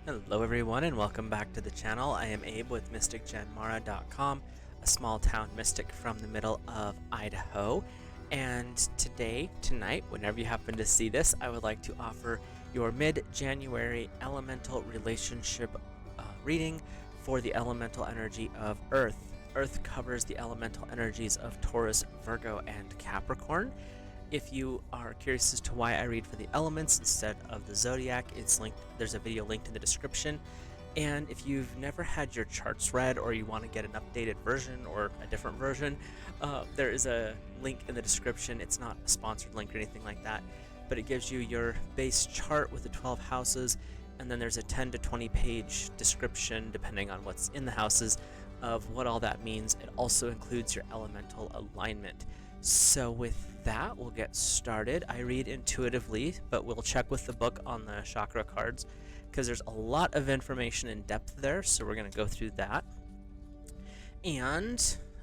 Hello everyone and welcome back to the channel. I am Abe with MysticGenMara.com, a small town mystic from the middle of Idaho. And tonight, whenever you happen to see this, I would like to offer your mid-January elemental relationship reading for the elemental energy of Earth. Earth covers the elemental energies of Taurus, Virgo, and Capricorn. If you are curious as to why I read for the elements instead of the zodiac, it's linked. There's a video linked in the description. And if you've never had your charts read or you want to get an updated version or a different version, there is a link in the description. It's not a sponsored link or anything like that, but it gives you your base chart with the 12 houses, and then there's a 10 to 20 page description, depending on what's in the houses, of what all that means. It also includes your elemental alignment. So with that, we'll get started. I read intuitively, but we'll check with the book on the chakra cards because there's a lot of information in depth there, so we're going to go through that. And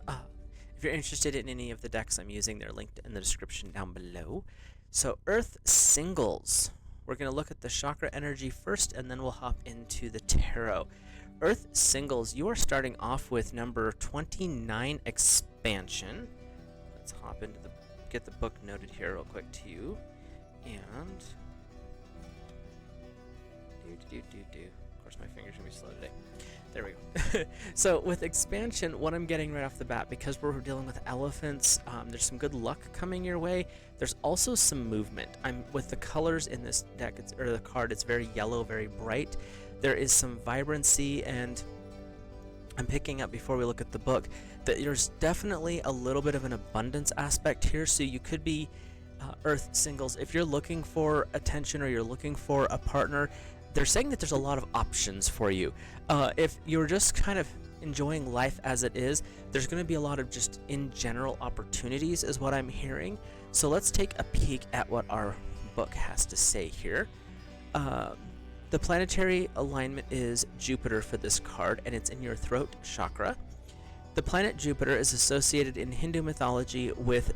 if you're interested in any of the decks I'm using, they're linked in the description down below. So Earth Singles. We're going to look at the chakra energy first, and then we'll hop into the tarot. Earth Singles, you are starting off with number 29, Expansion. Let's hop into get the book noted here real quick to you, and Of course, my fingers are gonna be slow today. There we go. So with Expansion, what I'm getting right off the bat, because we're dealing with elephants, there's some good luck coming your way. There's also some movement. With the colors in this deck, or the card, it's very yellow, very bright. There is some vibrancy, and I'm picking up, before we look at the book, that there's definitely a little bit of an abundance aspect here. So you could be Earth Singles, if you're looking for attention or you're looking for a partner, they're saying that there's a lot of options for you. If you're just kind of enjoying life as it is, there's going to be a lot of just in general opportunities is what I'm hearing. So let's take a peek at what our book has to say here. The planetary alignment is Jupiter for this card, and it's in your throat chakra. The planet Jupiter is associated in Hindu mythology with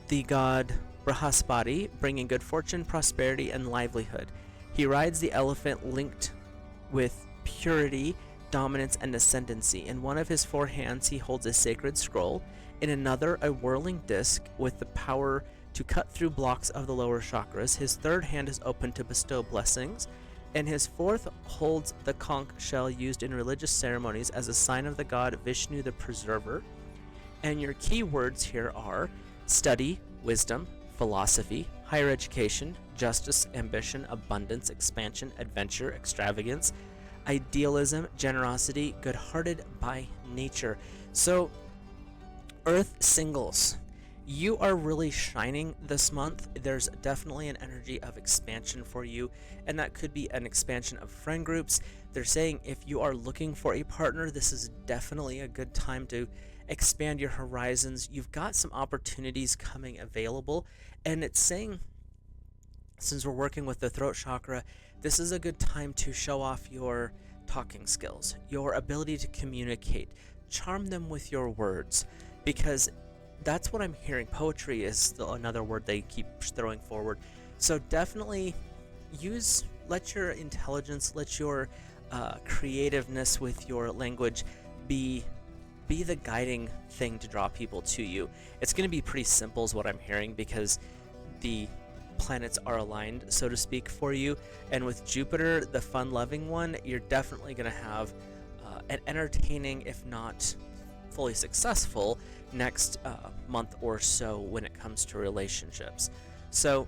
the god Brihaspati, bringing good fortune, prosperity, and livelihood. He rides the elephant linked with purity, dominance, and ascendancy. In one of his 4 hands, he holds a sacred scroll. In another, a whirling disc with the power to cut through blocks of the lower chakras. His 3rd hand is open to bestow blessings, and his 4th holds the conch shell used in religious ceremonies as a sign of the god Vishnu the Preserver. And your key words here are study, wisdom, philosophy, higher education, justice, ambition, abundance, expansion, adventure, extravagance, idealism, generosity, good-hearted by nature. So, Earth Singles, you are really shining this month. There's definitely an energy of expansion for you, and that could be an expansion of friend groups. They're saying if you are looking for a partner, this is definitely a good time to expand your horizons. You've got some opportunities coming available, and it's saying, since we're working with the throat chakra, this is a good time to show off your talking skills, your ability to communicate, charm them with your words, because that's what I'm hearing. Poetry is still another word they keep throwing forward. So definitely let your intelligence, let your creativeness with your language be the guiding thing to draw people to you. It's going to be pretty simple is what I'm hearing, because the planets are aligned, so to speak, for you. And with Jupiter, the fun-loving one, you're definitely going to have an entertaining, if not fully successful, next month or so when it comes to relationships. So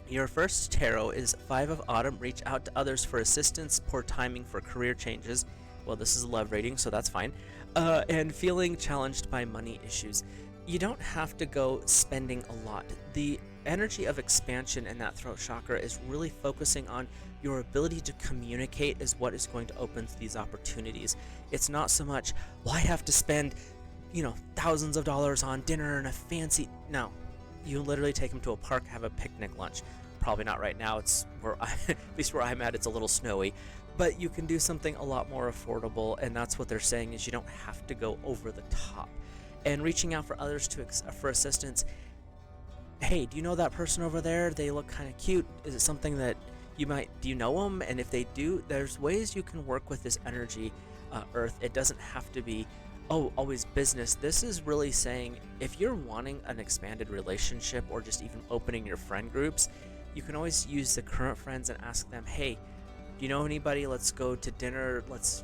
your first tarot is 5 of Autumn. Reach out to others for assistance. Poor timing for career changes. Well, this is a love rating, so that's fine. And feeling challenged by money issues. You don't have to go spending a lot. The energy of expansion in that throat chakra is really focusing on your ability to communicate is what is going to open these opportunities. It's not so much, well, I have to spend, thousands of dollars on dinner and a fancy... No. You literally take them to a park, have a picnic lunch. Probably not right now. It's at least where I'm at, it's a little snowy. But you can do something a lot more affordable, and that's what they're saying, is you don't have to go over the top. And reaching out for others for assistance. Hey, do you know that person over there? They look kind of cute. Is it something that Do you know them? And if they do, there's ways you can work with this energy, Earth. It doesn't have to be, oh, always business. This is really saying if you're wanting an expanded relationship or just even opening your friend groups, you can always use the current friends and ask them, hey, do you know anybody? Let's go to dinner. Let's,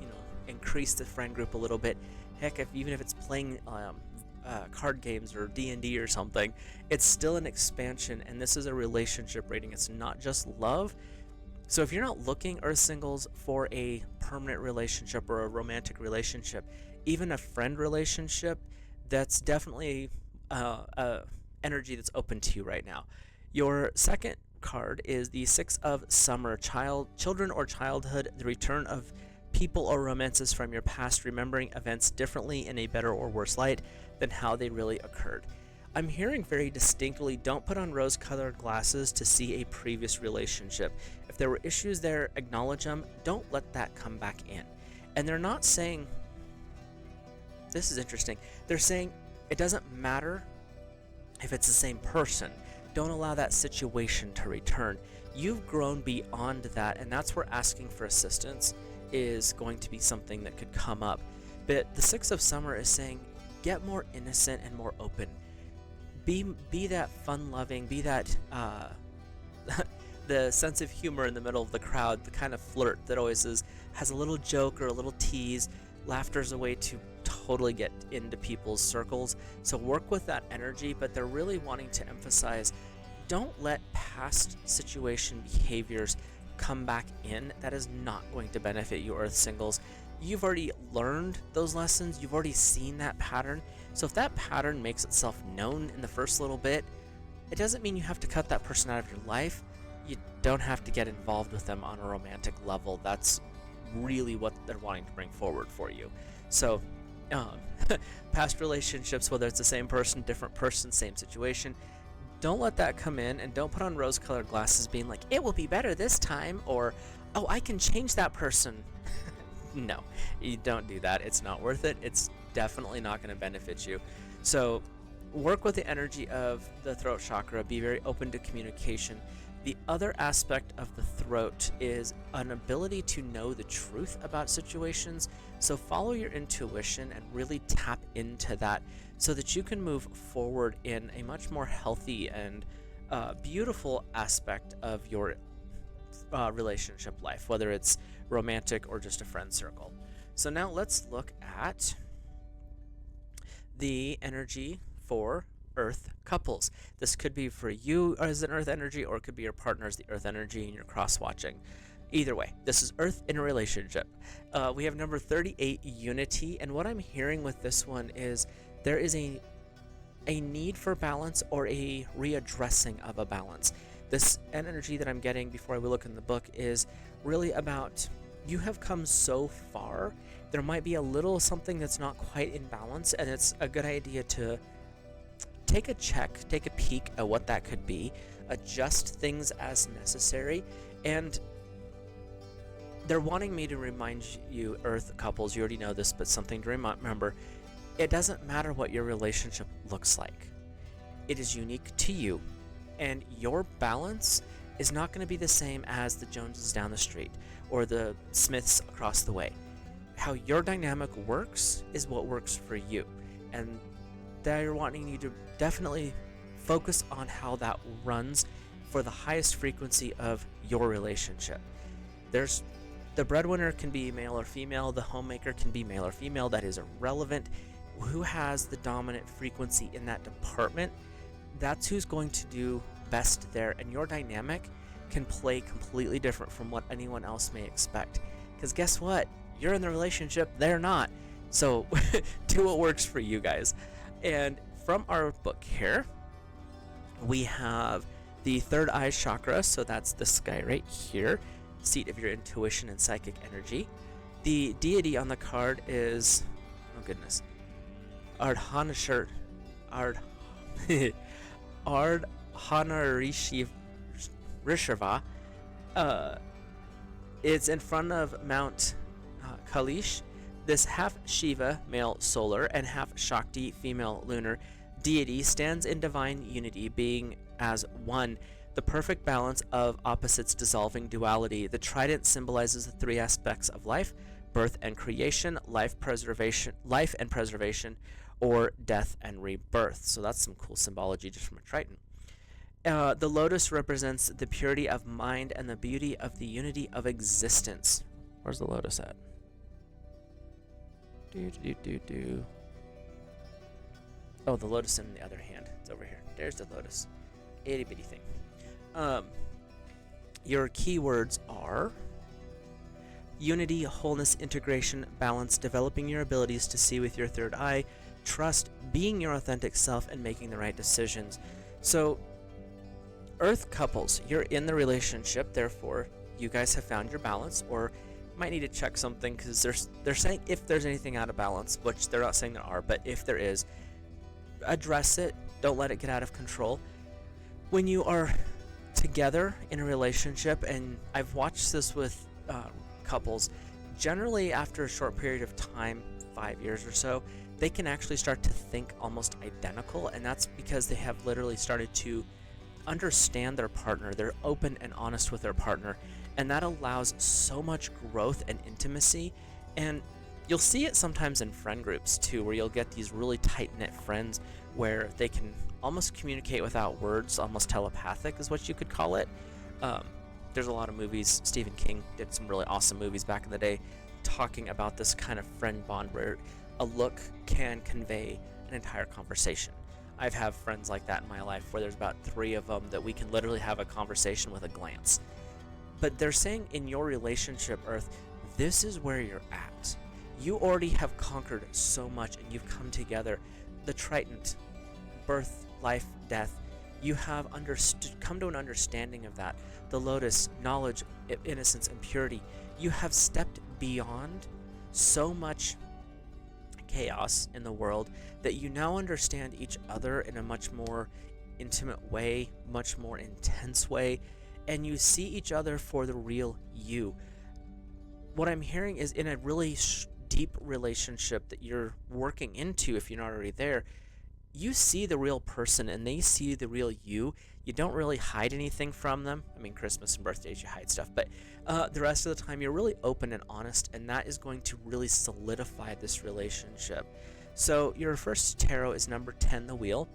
increase the friend group a little bit. Heck, even if it's playing card games or D&D or something, it's still an expansion, and this is a relationship rating. It's not just love. So if you're not looking, Earth singles, for a permanent relationship or a romantic relationship, even a friend relationship, that's definitely a energy that's open to you right now. Your second card is the Six of Summer, children or childhood, the return of people or romances from your past, remembering events differently in a better or worse light than how they really occurred. I'm hearing very distinctly, don't put on rose-colored glasses to see a previous relationship. If there were issues there, acknowledge them. Don't let that come back in. And they're not saying, this is interesting, they're saying it doesn't matter if it's the same person. Don't allow that situation to return. You've grown beyond that, and that's where asking for assistance is going to be something that could come up. But the Six of Summer is saying, get more innocent and more open. Be that fun-loving, be that the sense of humor in the middle of the crowd, the kind of flirt that always has a little joke or a little tease. Laughter's a way to totally get into people's circles. So work with that energy, but they're really wanting to emphasize, don't let past situation behaviors come back in. That is not going to benefit you, Earth singles. You've already learned those lessons. You've already seen that pattern. So if that pattern makes itself known in the first little bit, it doesn't mean you have to cut that person out of your life. You don't have to get involved with them on a romantic level. That's really what they're wanting to bring forward for you. So past relationships, whether it's the same person, different person, same situation, don't let that come in, and don't put on rose-colored glasses being like, it will be better this time, or, oh, I can change that person. No, you don't do that. It's not worth it. It's definitely not going to benefit you. So work with the energy of the throat chakra. Be very open to communication. The other aspect of the throat is an ability to know the truth about situations. So follow your intuition and really tap into that so that you can move forward in a much more healthy and beautiful aspect of your relationship life, whether it's romantic or just a friend circle. So now let's look at the energy for Earth couples. This could be for you as an Earth energy, or it could be your partner as the Earth energy and you're cross-watching. Either way, this is Earth in a relationship. We have number 38, unity, and what I'm hearing with this one is there is a need for balance or a readdressing of a balance. This energy that I'm getting before we look in the book is really about, you have come so far, there might be a little something that's not quite in balance, and it's a good idea to take a peek at what that could be, adjust things as necessary. And they're wanting me to remind you, Earth couples, you already know this, but something to remember, it doesn't matter what your relationship looks like. It is unique to you, and your balance is not going to be the same as the Joneses down the street or the Smiths across the way. How your dynamic works is what works for you, and they're wanting you to definitely focus on how that runs for the highest frequency of your relationship. There's the breadwinner can be male or female, the homemaker can be male or female, that is irrelevant. Who has the dominant frequency in that department, that's who's going to do best there, and your dynamic can play completely different from what anyone else may expect. Because guess what? You're in the relationship, they're not. So do what works for you guys. And from our book here, we have the third eye chakra, so that's this guy right here, seat of your intuition and psychic energy. The deity on the card is, oh goodness, Ardhanarishva. It's in front of Mount Kailash. This half Shiva, male solar, and half Shakti, female lunar, deity stands in divine unity, being as one. The perfect balance of opposites dissolving duality. The trident symbolizes the three aspects of life: birth and creation, life and preservation, or death and rebirth. So that's some cool symbology just from a trident. The lotus represents the purity of mind and the beauty of the unity of existence. Where's the lotus at? Oh, the lotus in the other hand. It's over here. There's the lotus. Itty bitty thing. Your keywords are unity, wholeness, integration, balance, developing your abilities to see with your third eye, trust, being your authentic self, and making the right decisions. So, Earth couples, you're in the relationship, therefore you guys have found your balance, or might need to check something, because they're saying if there's anything out of balance, which they're not saying there are, but if there is, address it. Don't let it get out of control. When you are together in a relationship, and I've watched this with couples, generally after a short period of time, 5 years or so, they can actually start to think almost identical, and that's because they have literally started to understand their partner. They're open and honest with their partner, and that allows so much growth and intimacy. And you'll see it sometimes in friend groups too, where you'll get these really tight-knit friends where they can almost communicate without words, almost telepathic is what you could call it. There's a lot of movies. Stephen King did some really awesome movies back in the day talking about this kind of friend bond where a look can convey an entire conversation. I've had friends like that in my life where there's about 3 of them that we can literally have a conversation with a glance. But they're saying in your relationship, Earth, this is where you're at. You already have conquered so much, and you've come together. The trident, birth, life, death, you have come to an understanding of that. The lotus, knowledge, innocence, and purity. You have stepped beyond so much chaos in the world that you now understand each other in a much more intimate way, much more intense way, and you see each other for the real you. What I'm hearing is in a really deep relationship that you're working into, if you're not already there, you see the real person and they see the real you. You don't really hide anything from them. I mean, Christmas and birthdays, you hide stuff, but the rest of the time, you're really open and honest, and that is going to really solidify this relationship. So your first tarot is number 10, the Wheel.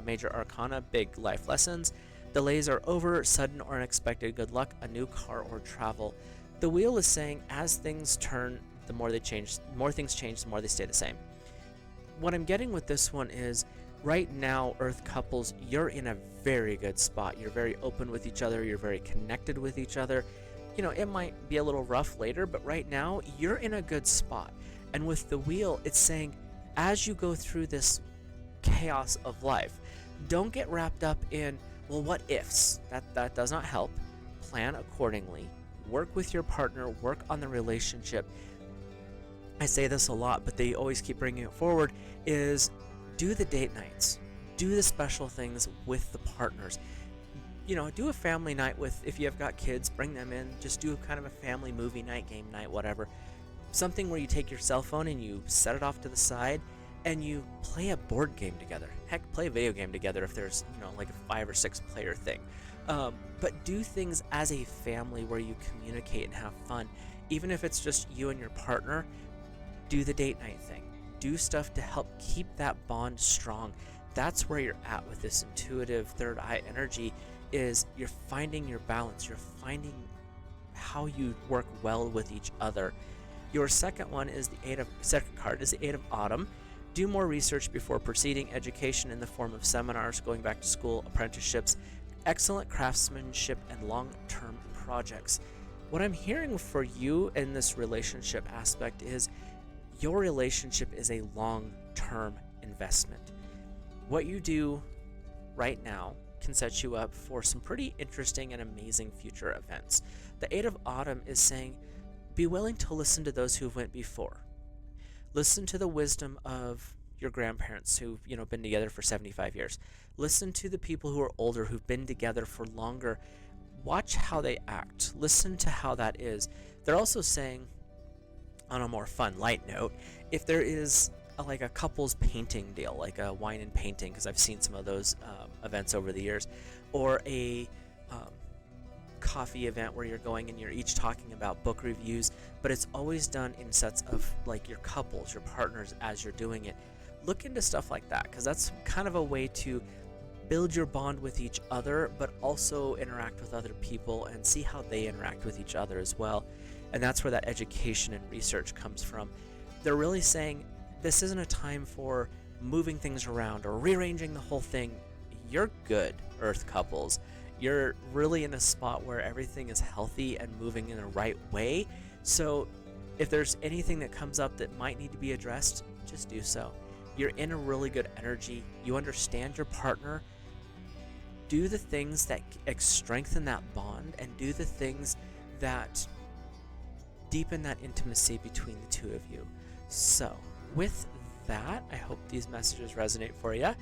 Major Arcana, big life lessons. Delays are over, sudden or unexpected good luck, a new car or travel. The Wheel is saying as things turn, the more they change, the more things change, the more they stay the same. What I'm getting with this one is right now, Earth couples, you're in a very good spot. You're very open with each other. You're very connected with each other. You know, it might be a little rough later, but right now, you're in a good spot. And with the Wheel, it's saying as you go through this chaos of life, don't get wrapped up in, well, what ifs? That does not help. Plan accordingly. Work with your partner. Work on the relationship. I say this a lot, but they always keep bringing it forward, is do the date nights. Do the special things with the partners. You know, do a family night with, if you have got kids, bring them in. Just do kind of a family movie night, game night, whatever. Something where you take your cell phone and you set it off to the side and you play a board game together. Heck, play a video game together if there's, you know, like a 5 or 6 player thing. But do things as a family where you communicate and have fun. Even if it's just you and your partner, do the date night thing. Do stuff to help keep that bond strong. That's where you're at with this intuitive third eye energy, is you're finding your balance. You're finding how you work well with each other. Your second one is second card is the Eight of Autumn. Do more research before proceeding. Education in the form of seminars, going back to school, apprenticeships, excellent craftsmanship, and long-term projects. What I'm hearing for you in this relationship aspect is your relationship is a long-term investment. What you do right now can set you up for some pretty interesting and amazing future events. The Eight of Autumn is saying, be willing to listen to those who went before. Listen to the wisdom of your grandparents who've, you know, been together for 75 years. Listen to the people who are older, who've been together for longer. Watch how they act. Listen to how that is. They're also saying, on a more fun, light note, if there is like a couples painting deal, like a wine and painting, because I've seen some of those events over the years, or a coffee event where you're going and you're each talking about book reviews, but it's always done in sets of like your couples, your partners as you're doing it. Look into stuff like that, because that's kind of a way to build your bond with each other, but also interact with other people and see how they interact with each other as well. And that's where that education and research comes from. They're really saying this isn't a time for moving things around or rearranging the whole thing. You're good, Earth couples. You're really in a spot where everything is healthy and moving in the right way. So if there's anything that comes up that might need to be addressed, just do so. You're in a really good energy. You understand your partner. Do the things that strengthen that bond, and do the things that deepen that intimacy between the two of you. So with that, I hope these messages resonate for you.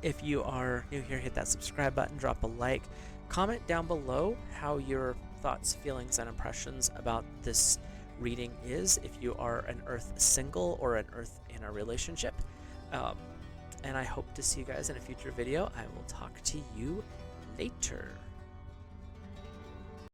If you are new here, hit that subscribe button, drop a like, comment down below how your thoughts, feelings, and impressions about this reading is, if you are an Earth single or an Earth in a relationship. And I hope to see you guys in a future video. I will talk to you later.